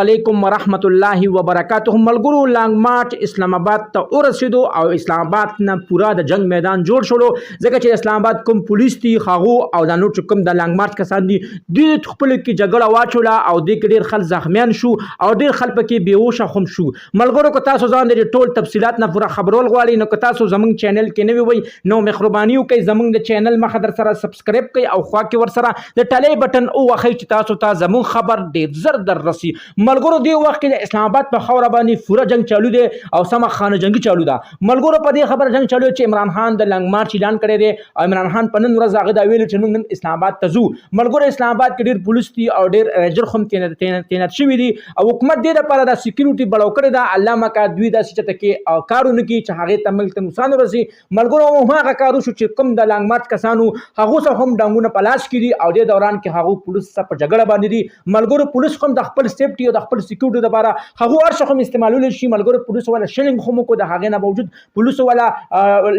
علیکم ورحمت الله وبرکاته. ملګرو لانګ مارچ اسلام آباد ته ورسېدو او اسلام آباد نه پورا د جنگ میدان جوړ شولو، ځکه چې اسلام آباد کوم پولیس دي هغه او د نور کوم د لانګ مارچ کسان دي دوی خپل کې جګړه واچوله او د ډېر خلک زخمیان شو او ډېر خلک پکې بیهوشه هم شو. ملګرو که تاسو ځان د ټول تفصيلات نه پورا خبرول غواړئ نو که تاسو زمونږ چینل کې نوی وئ نو مهرباني وکړئ زمونږ د چینل مخه در سره سبسکرایب کړئ او خوا کې ور سره د ټلې بټن او وخی چې تاسو ته زمون خبر ډېر زر در رسی. ملګرو دی وخت کې د اسلام آباد په خوره باندې پوره جنگ چالو دی او سمه خانه جنگي چالو ده. ملګرو په دې خبر جنگ چالو چې عمران خان د لانګ مارچ اعلان کړی دی او عمران خان په نن ورځ هغه دا ویل چې موږ نن اسلام آباد ته ځو. ملګرو اسلام آباد کې ډېر پولیس دي او ډېر رینجر هم تعینات شوي دي او حکومت دې لپاره د سکیورټي بړاو کړی ده. الله مکه دوی داسې چېرته کې کارونه کوي چې هغې ته ملک ته نقصان ورسي. ملګرو هماغه کار وشو چې کوم د لانګ مارچ کسانو هغو سره هم ډنګونه په لاس کې دي او دې دوران کې هغو پولیس سره په جګړه باندې دي. ملګرو پولیس هم د خپل سیفټي او د خپل سکیورټي لپاره هغو هر څه هم استعمالولی شي. ملګرو پولیس والا شلنګ هم وکړو، د هغې نه باوجود پولیس والا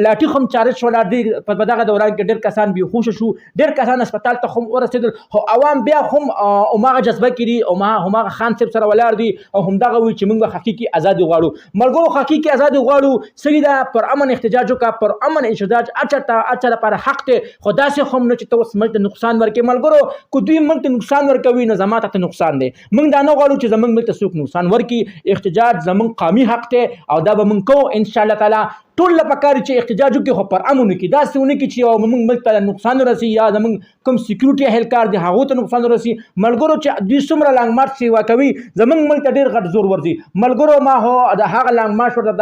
لاټي هم چارج شوله. په دغه دوران کې ډېر کسان بېهوشه شو، ډېر کسان هسپتال ته هم ورسېدل، خو عوام بیا هم هماغه جذبه کې دي او هماغه خان صاحب سره ولاړ دي او همدغه وایي چې موږ حقیقي ازادي غواړو. ملګرو حقیقي ازادي غواړو، صحیح ده، پر امن احتجاج وکړه، پر امن احتجاج اچا لپاره حق دی، خو داسې هم نه چې ته اوس ملک ته نقصان ورکړې. ملګرو که دوی ملک ته نقصان ورکوي نو زما ته نقصان دی. موږ دا نه غواړو چې زموږ ملک ته څوک نقصان ورکړي. احتجاج زمون قومي حق دی او دا به موږ کوو ان شاء الله تعالی. ټول له پکار چې احتجاج وکړي خو پر امن وکړي، داسې ونه کړي چې موږ ملک ته نقصان ورسي یا زموږ کوم سکیورټي اهلکار دي هغو ته نقصان ورسي. ملګرو چې دوی څومره لانګ مارچ سیوا کوي زموږ ملک ته ډېر غټ زور ورځي. ملګرو ما هو د هغه لانګ مارچ ورته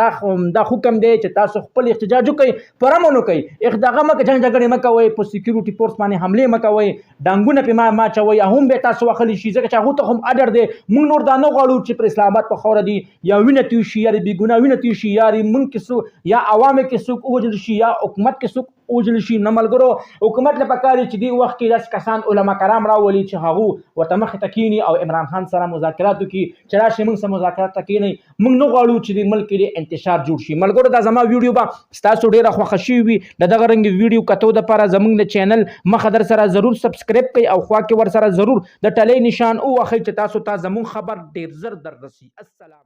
دا حکم دی چې تاسو خپل احتجاج وکړئ، پر امن وکړئ، دغه مه جنګ جګړې مه کوئ، په سکیورټي فورس باندې حملې مه کوئ، ډنګونه پرې مه اچوئ، هم به تاسو وهلی شي ځکه چې هغو ته هم اډر دی. موږ نور دا نه غواړو چې پر اسلام آباد په خوره دي یا وینه توی شي یا د بېګناه وینه توی شي یا موږ کې څوک یا عوامو کې څوک ووژل شي یا حکومت کې څوک ووژل شي. نه ملګرو حکومت له پکار دی چې دې وخت کې داسې کسان علما کرام راولي چې هغو ورته مخې ته کښېني او عمران خان سره مذاکرات وکړي چې راشئ موږ سره مذاکرات ته کښېنئ. موږ نه غواړو چې د ملک کې انتشار جوړ شي. ملګرو دا زما ویډیو به ستاسو ډېره خوښه شوې وي. د دغه رنګ ویډیو کتو دپاره زموږ د چینل مخه در سره ضرور سبسکرایب کړئ او خوا کې ور سره ضرور د ټلۍ نشان ووهئ چې تاسو ته زموږ خبر ډېر زر در رسي. السلام.